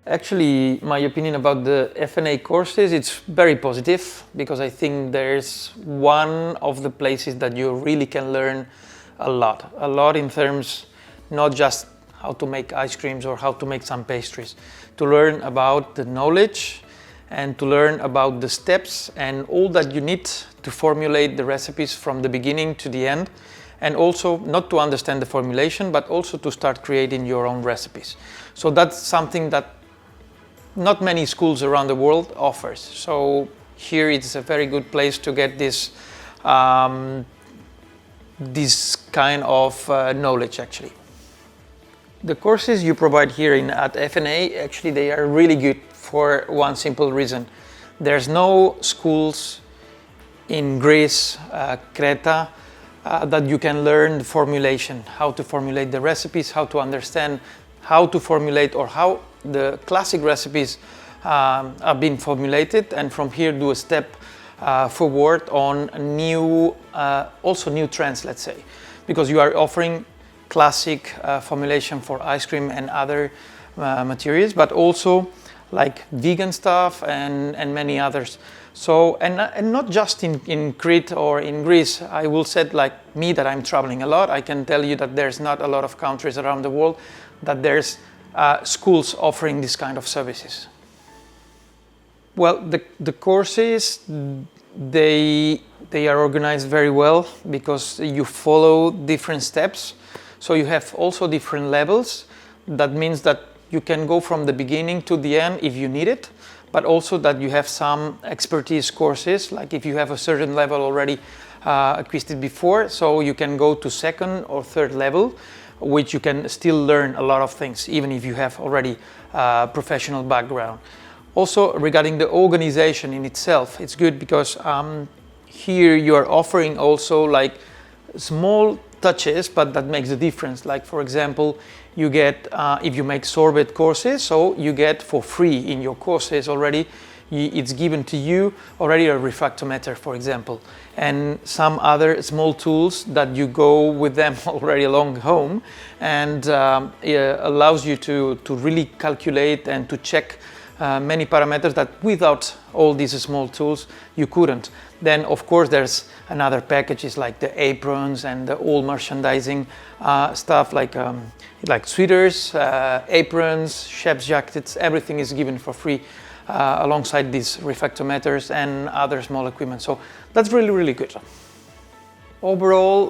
Actually, my opinion about the FnA courses, it's very positive because I think there's one of the places that you really can learn a lot in terms, not just how to make ice creams or how to make some pastries, to learn about the knowledge and to learn about the steps and all that you need to formulate the recipes from the beginning to the end, and also not to understand the formulation, but also to start creating your own recipes. So that's something that not many schools around the world offers. So here it's a very good place to get this this kind of knowledge actually. The courses you provide here at FnA, actually they are really good for one simple reason. There's no schools in Greece, Creta, that you can learn the formulation, how to formulate the recipes, how to understand how to formulate or how the classic recipes are being formulated, and from here do a step forward on new, also new trends, let's say, because you are offering classic formulation for ice cream and other materials, but also like vegan stuff and many others. So, and not just in Crete or in Greece. I will say, like me, that I'm traveling a lot. I can tell you that there's not a lot of countries around the world that there's schools offering this kind of services. Well, the courses, they are organized very well because you follow different steps. So you have also different levels. That means that you can go from the beginning to the end if you need it, but also that you have some expertise courses, like if you have a certain level already acquired before, so you can go to second or third level, which you can still learn a lot of things, even if you have already a professional background. Also, regarding the organization in itself, it's good because here you are offering also like small touches, but that makes a difference. Like for example, you get, if you make sorbet courses, so you get for free in your courses already, it's given to you already a refractometer, for example, and some other small tools that you go with them already along home, and it allows you to really calculate and to check many parameters that without all these small tools you couldn't. Then of course there's another packages like the aprons and the all merchandising stuff like sweaters, aprons, chef's jackets, everything is given for free alongside these refractometers and other small equipment. So that's really good. Overall,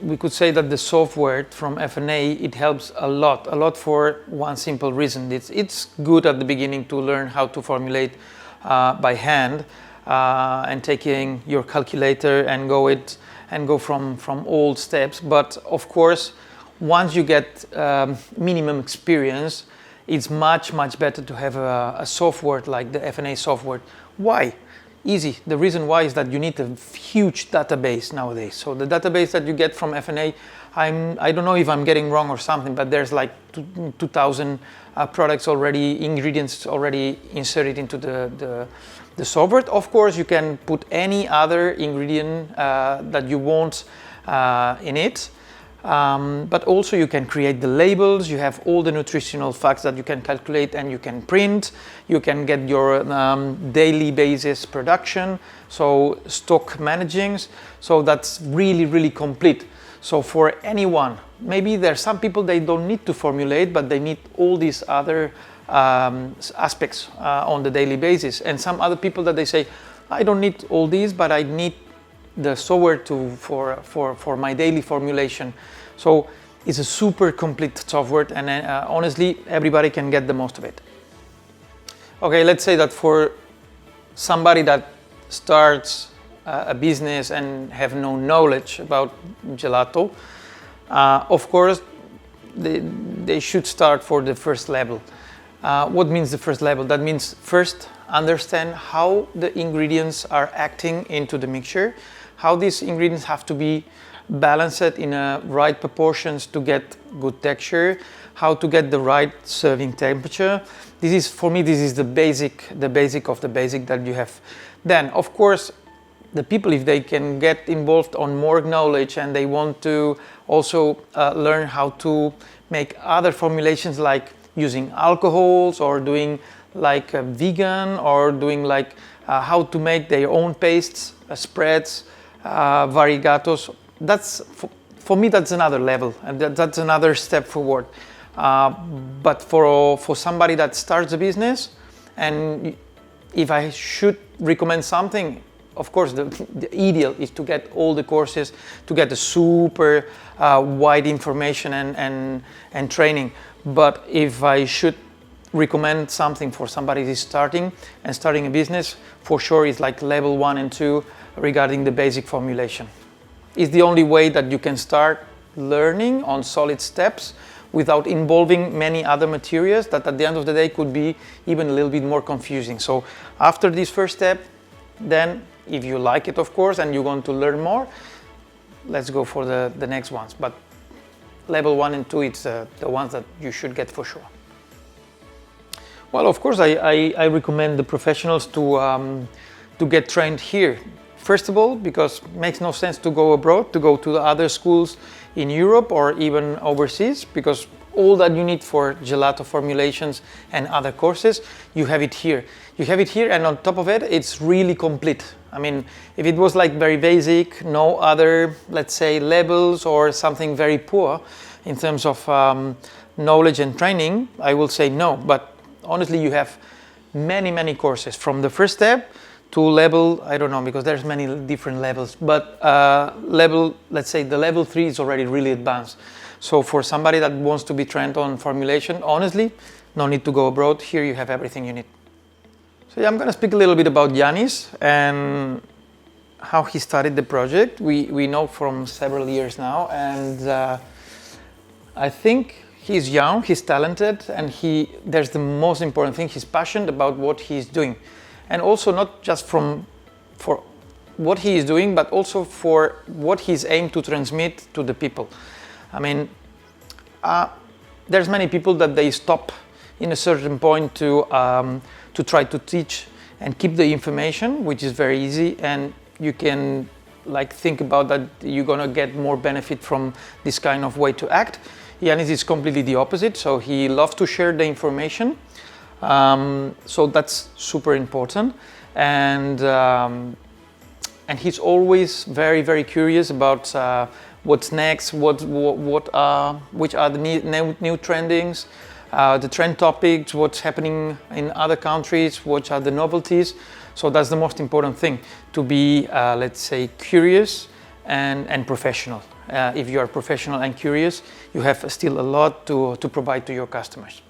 we could say that the software from FnA, it helps a lot for one simple reason. It's good at the beginning to learn how to formulate by hand and taking your calculator and go from all steps. But of course, once you get minimum experience, it's much better to have a software like the FnA software. Why? Easy. The reason why is that you need a huge database nowadays. So the database that you get from FnA, I don't know if I'm getting wrong or something, but there's like 2,000 products already, ingredients already inserted into the software. Of course, you can put any other ingredient that you want in it. But also you can create the labels, you have all the nutritional facts that you can calculate and you can print, you can get your daily basis production, so stock managing, so that's really complete. So for anyone, maybe there are some people they don't need to formulate, but they need all these other aspects on the daily basis, and some other people that they say, I don't need all these, but I need the software for my daily formulation. So it's a super complete software, and honestly, everybody can get the most of it. Okay, let's say that for somebody that starts a business and have no knowledge about gelato, of course, they should start for the first level. What means the first level? That means first understand how the ingredients are acting into the mixture, how these ingredients have to be balanced in a right proportions to get good texture, how to get the right serving temperature. This is, for me, this is the basic of the basic that you have. Then, of course, the people, if they can get involved on more knowledge and they want to also learn how to make other formulations like using alcohols, or doing like vegan, or doing like how to make their own pastes, spreads, variegatos. That's for me, that's another level, and that's another step forward. But for somebody that starts a business, and if I should recommend something, of course, the ideal is to get all the courses, to get the super wide information and training. But if I should recommend something for somebody who's starting a business, for sure it's like level 1 and 2 regarding the basic formulation. It's the only way that you can start learning on solid steps without involving many other materials that at the end of the day could be even a little bit more confusing. So after this first step, then if you like it, of course, and you want to learn more, let's go for the next ones. But level 1 and 2, it's the ones that you should get for sure. Well, of course, I recommend the professionals to get trained here. First of all, because it makes no sense to go abroad, to go to the other schools in Europe or even overseas, because all that you need for gelato formulations and other courses, you have it here. You have it here, and on top of it, it's really complete. I mean, if it was like very basic, no other, let's say, levels or something very poor in terms of knowledge and training, I will say no. But honestly, you have many courses from the first step to level, I don't know, because there's many different levels, but let's say the level 3 is already really advanced. So for somebody that wants to be trained on formulation, honestly, no need to go abroad. Here you have everything you need. So yeah, I'm going to speak a little bit about Yanis and how he started the project. We know from several years now, and I think he's young, he's talented, and there's the most important thing, he's passionate about what he's doing. And also not just for what he is doing, but also for what he's aimed to transmit to the people. I mean, there's many people that they stop in a certain point to try to teach and keep the information, which is very easy, and you can like think about that you're gonna get more benefit from this kind of way to act. Yanis is completely the opposite, so he loves to share the information. So that's super important, and he's always very curious about what's next, which are the new trendings, the trend topics, what's happening in other countries, what are the novelties. So that's the most important thing, to be let's say curious and professional. If you are professional and curious, you have still a lot to provide to your customers.